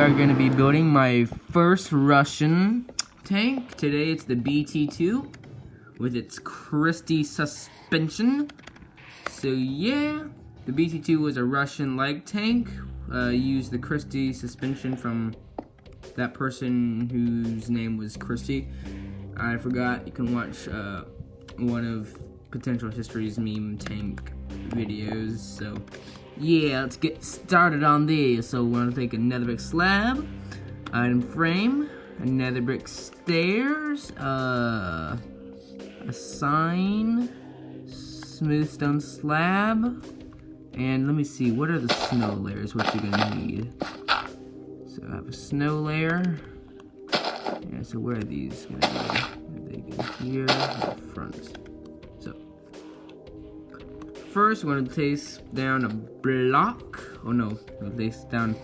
are going to be building my first Russian tank. Today it's the BT-2 with its Christie suspension. So yeah, the BT-2 was a Russian light tank. Used the Christie suspension from that person whose name was Christie. I forgot. You can watch one of Potential History's meme tank videos. So yeah, let's get started on this. So we're gonna take another brick slab, item frame, another brick stairs, a sign, smooth stone slab, and let me see, what are the snow layers, what you're gonna need. So I have a snow layer. Yeah, so where are these gonna go? They go here, in the front. So first, we're gonna place down a block. Oh no, we'll place down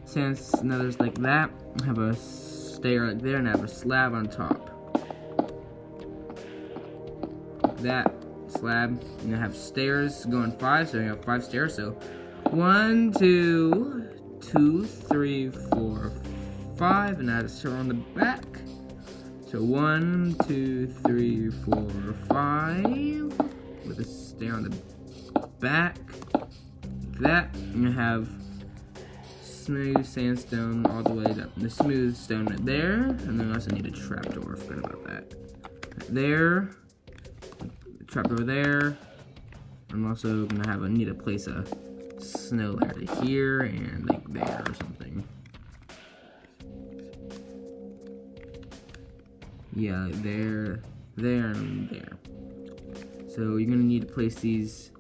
since another's like that. I have a stair right there, and I have a slab on top. Like that slab, and I have stairs going 5, so I have 5 stairs. So 1, 2, 3, 4, 5, and I have a stair on the back. So 1, 2, 3, 4, 5, with a stair on the back, like that, and I have smooth sandstone all the way up, the smooth stone right there, and then I also need a trapdoor. I forgot about that. Right there, trapdoor there. I'm also gonna need to place a snow layer to here and like there or something. Yeah, like there, and there. So you're gonna need to place these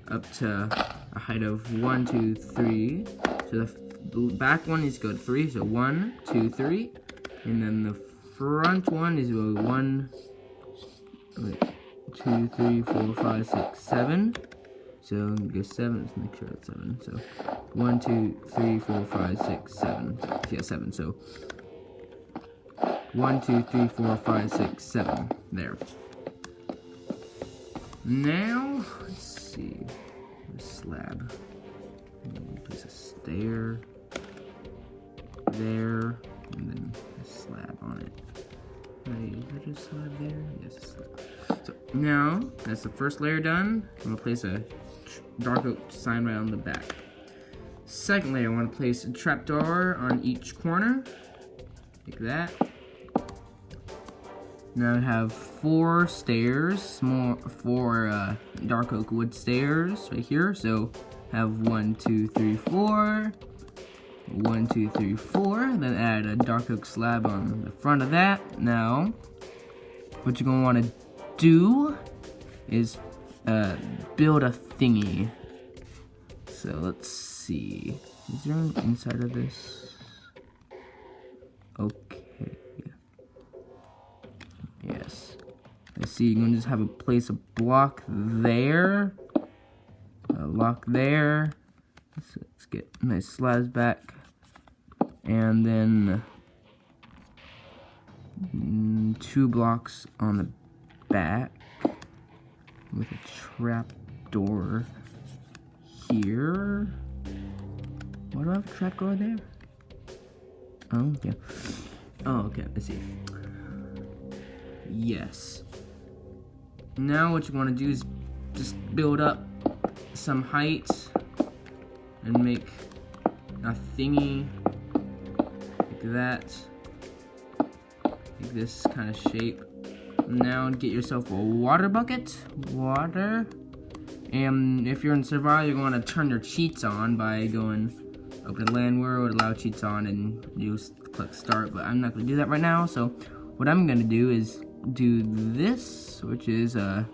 up to a height of 1, 2, 3. So the back one needs to go to 3. So 1, 2, 3, and then the front one is 1, 2, 3, 4, 5, 6, 7. So go 7. Let's make sure that's 7. So 1, 2, 3, 4, 5, 6, 7. Yeah, 7. So 1, 2, 3, 4, 5, 6, 7. There. Now, let's see. The slab. Place a stair there, and then a slab on it. Is that a slab there? Yes, a slab. So now, that's the first layer done. I'm gonna place a dark oak sign right on the back. Second layer, I want to place a trapdoor on each corner, like that. Now I have 4 stairs, 4 dark oak wood stairs right here. So have 1, 2, 3, 4. 1, 2, 3, 4. Then add a dark oak slab on the front of that. Now, what you're gonna want to do is build a thingy. So let's see. Is there an inside of this? Okay. Yes. Let's see. You're gonna just have place a block there. A lock there. Let's get my slabs back, and then 2 blocks on the back with a trap door here. Why do I have a trap door there? Oh, yeah. Oh, okay. I see. Yes. Now what you want to do is just build up some height and make a thingy like that, like this kind of shape. Now get yourself a water bucket, water, and if you're in survival, you're going to turn your cheats on by going open land world, allow cheats on, and you click start. But I'm not going to do that right now. So what I'm going to do is do this, which is okay,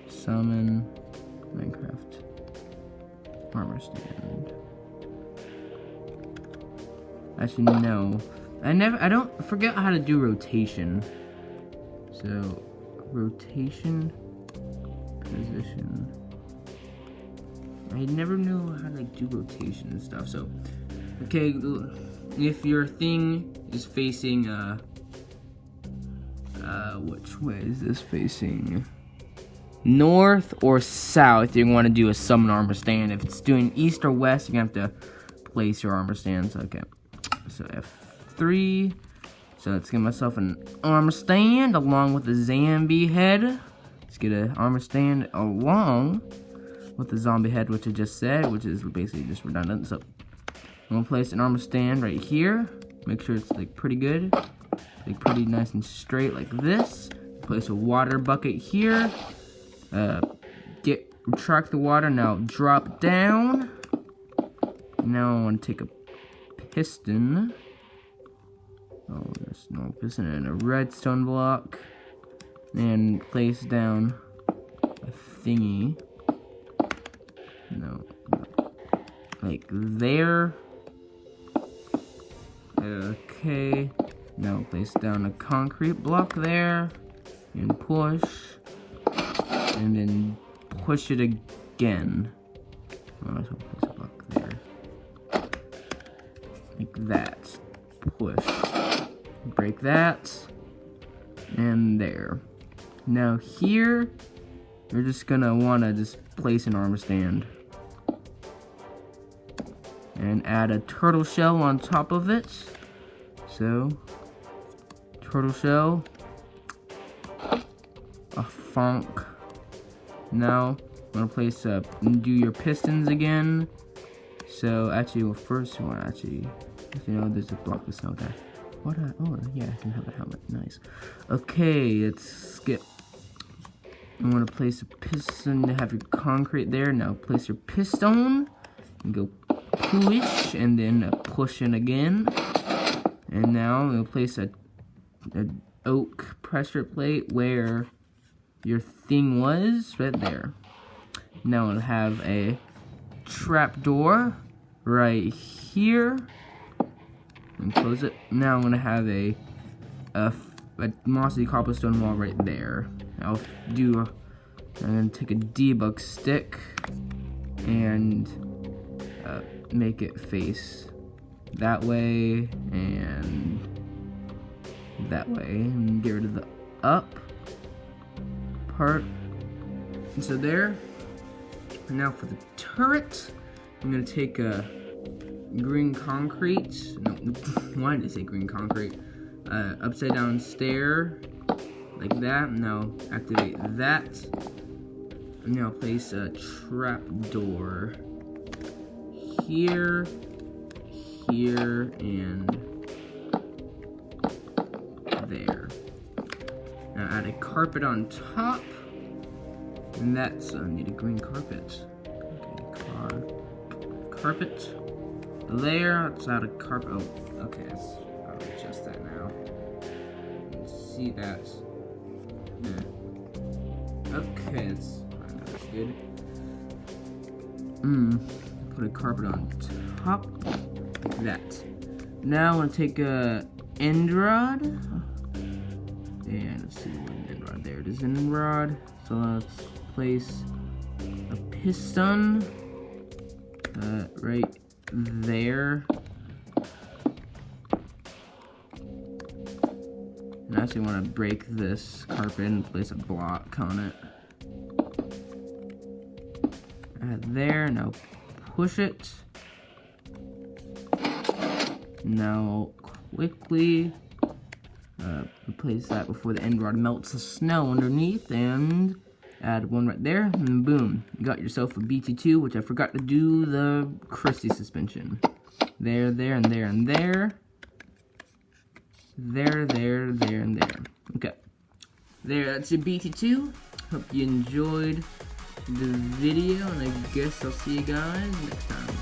summon Minecraft armor stand. Actually, no, I don't forget how to do rotation. So rotation, position. I never knew how to do rotation and stuff. So okay, if your thing is facing which way is this facing? north or south, you're going to want to do a summon armor stand. If it's doing east or west, you're going to have to place your armor stands. Okay, so F3. So let's get myself an armor stand along with the zombie head. Let's get an armor stand along with the zombie head, which I just said, which is basically just redundant. So I'm gonna place an armor stand right here. Make sure it's like pretty good, like pretty nice and straight like this. Place a water bucket here. Retract the water. Now drop down. Now I want to take a piston. Oh, there's no piston and a redstone block. And place down a thingy. No. Like there. Okay. Now place down a concrete block there. And push. And then push it again. Oh, so place a block there. Like that. Push. Break that. And there. Now here, you're just gonna wanna just place an armor stand. And add a turtle shell on top of it. So, turtle shell. A funk. Now, I'm gonna place do your pistons again. So, actually, well, first you wanna there's a block of snow there. What? Oh, yeah, I can have a helmet. Nice. Okay, let's skip. You want to place a piston to have your concrete there. Now place your piston and go push, and then push it again. And now we'll place a oak pressure plate where your thing was, right there. Now we'll have a trap door right here. And close it. Now I'm gonna have a mossy cobblestone wall right there. I'm gonna take a debug stick and make it face that way and that way, and get rid of the up part. And so there. And now for the turret, I'm gonna take a green concrete. No, why did I say green concrete? Upside down stair, like that. Now activate that. And now place a trap door here, here, and there. Now add a carpet on top, and that's I need a green carpet. Okay, carpet. There, let's add a carpet. Oh, okay, I'll adjust that now. See that? Yeah. Okay, that's good. Put a carpet on top, like that. Now I'm gonna take a end rod, and let's see what end rod. There it is, end rod. So let's place a piston right there. And I actually want to break this carpet and place a block on it. Add there. Now push it. Now quickly replace that before the end rod melts the snow underneath, and add one right there, and boom, you got yourself a BT-2, which I forgot to do the Christie suspension. There, and there, and there. There, and there. Okay. There, that's your BT-2. Hope you enjoyed the video, and I guess I'll see you guys next time.